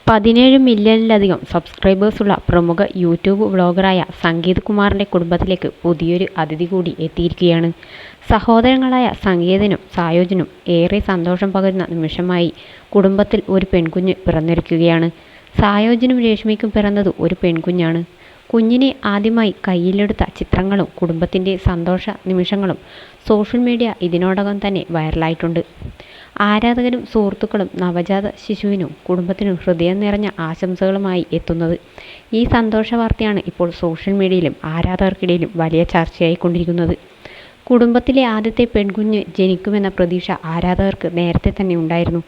17 മില്യണിലധികം സബ്സ്ക്രൈബേഴ്സുള്ള പ്രമുഖ യൂട്യൂബ് വ്ളോഗറായ സംഗീത് കുമാറിൻ്റെ കുടുംബത്തിലേക്ക് പുതിയൊരു അതിഥി കൂടി എത്തിയിരിക്കുകയാണ്. സഹോദരങ്ങളായ സംഗീതനും സായോജനും ഏറെ സന്തോഷം പകരുന്ന നിമിഷമായി കുടുംബത്തിൽ ഒരു പെൺകുഞ്ഞ് പിറന്നിരിക്കുകയാണ്. സായോജനും രേഷ്മയ്ക്കും പിറന്നത് ഒരു പെൺകുഞ്ഞാണ്. കുഞ്ഞിനെ ആദ്യമായി കയ്യിലെടുത്ത ചിത്രങ്ങളും കുടുംബത്തിൻ്റെ സന്തോഷ നിമിഷങ്ങളും സോഷ്യൽ മീഡിയ ഇതിനോടകം തന്നെ വൈറലായിട്ടുണ്ട്. ആരാധകരും സുഹൃത്തുക്കളും നവജാത ശിശുവിനും കുടുംബത്തിനും ഹൃദയം നിറഞ്ഞ ആശംസകളുമായി എത്തുന്നത്. ഈ സന്തോഷ വാർത്തയാണ് ഇപ്പോൾ സോഷ്യൽ മീഡിയയിലും ആരാധകർക്കിടയിലും വലിയ ചർച്ചയായിക്കൊണ്ടിരിക്കുന്നത്. കുടുംബത്തിലെ ആദ്യത്തെ പെൺകുഞ്ഞ് ജനിക്കുമെന്ന പ്രതീക്ഷ ആരാധകർക്ക് നേരത്തെ തന്നെ ഉണ്ടായിരുന്നു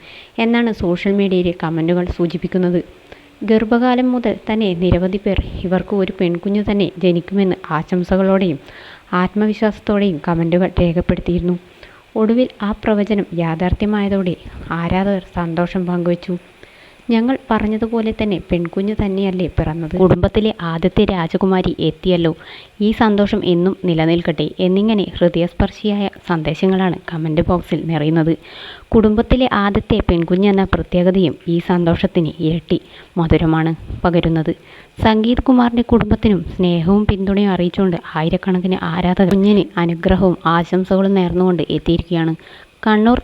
എന്നാണ് സോഷ്യൽ മീഡിയയിലെ കമൻറ്റുകൾ സൂചിപ്പിക്കുന്നത്. ഗർഭകാലം മുതൽ തന്നെ നിരവധി പേർ ഇവർക്ക് ഒരു പെൺകുഞ്ഞു തന്നെ ജനിക്കുമെന്ന് ആശംസകളോടെയും ആത്മവിശ്വാസത്തോടെയും കമൻറ്റുകൾ രേഖപ്പെടുത്തിയിരുന്നു. ഒടുവിൽ ആ പ്രവചനം യാഥാർത്ഥ്യമായതോടെ ആരാധകർ സന്തോഷം പങ്കുവച്ചു. ഞങ്ങൾ പറഞ്ഞതുപോലെ തന്നെ പെൺകുഞ്ഞു തന്നെയല്ലേ പിറന്നത്, കുടുംബത്തിലെ ആദ്യത്തെ രാജകുമാരി എത്തിയല്ലോ, ഈ സന്തോഷം എന്നും നിലനിൽക്കട്ടെ എന്നിങ്ങനെ ഹൃദയസ്പർശിയായ സന്ദേശങ്ങളാണ് കമൻറ്റ് ബോക്സിൽ നിറയുന്നത്. കുടുംബത്തിലെ ആദ്യത്തെ പെൺകുഞ്ഞെന്ന പ്രത്യേകതയും ഈ സന്തോഷത്തിന് ഇരട്ടി മധുരമാണ് പകരുന്നത്. സംഗീത് കുമാറിൻ്റെ കുടുംബത്തിനും സ്നേഹവും പിന്തുണയും അറിയിച്ചുകൊണ്ട് ആയിരക്കണക്കിന് ആരാധകർ കുഞ്ഞിന് അനുഗ്രഹവും ആശംസകളും നേർന്നുകൊണ്ട് എത്തിയിരിക്കുകയാണ്. കണ്ണൂർ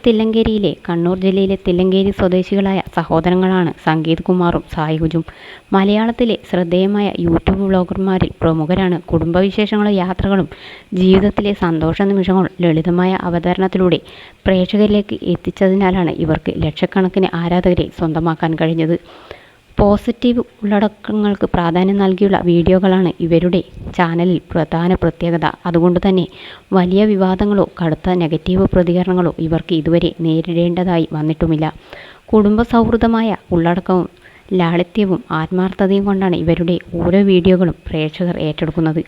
ജില്ലയിലെ തില്ലങ്കേരി സ്വദേശികളായ സഹോദരങ്ങളാണ് സംഗീത് കുമാറും സായൂജും. മലയാളത്തിലെ ശ്രദ്ധേയമായ യൂട്യൂബ് വ്ളോഗർമാരിൽ പ്രമുഖരാണ്. കുടുംബവിശേഷങ്ങളും യാത്രകളും ജീവിതത്തിലെ സന്തോഷ നിമിഷങ്ങളും ലളിതമായ അവതരണത്തിലൂടെ പ്രേക്ഷകരിലേക്ക് എത്തിച്ചതിനാലാണ് ഇവർക്ക് ലക്ഷക്കണക്കിന് ആരാധകരെ സ്വന്തമാക്കാൻ കഴിഞ്ഞത്. പോസിറ്റീവ് ഉള്ളടക്കങ്ങൾക്ക് പ്രാധാന്യം നൽകിയുള്ള വീഡിയോകളാണ് ഇവരുടെ ചാനലിൽ പ്രധാന പ്രത്യേകത. അതുകൊണ്ട് തന്നെ വലിയ വിവാദങ്ങളോ കടുത്ത നെഗറ്റീവ് പ്രതികരണങ്ങളോ ഇവർക്ക് ഇതുവരെ നേരിടേണ്ടതായി വന്നിട്ടുമില്ല. കുടുംബ സൗഹൃദമായ ഉള്ളടക്കവും ലാളിത്യവും ആത്മാർത്ഥതയും കൊണ്ടാണ് ഇവരുടെ ഓരോ വീഡിയോകളും പ്രേക്ഷകർ ഏറ്റെടുക്കുന്നത്.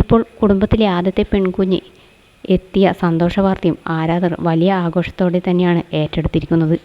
ഇപ്പോൾ കുടുംബത്തിലെ ആദ്യത്തെ പെൺകുഞ്ഞ് എത്തിയ സന്തോഷവാർത്തയും ആരാധകർ വലിയ ആഘോഷത്തോടെ തന്നെയാണ് ഏറ്റെടുത്തിരിക്കുന്നത്.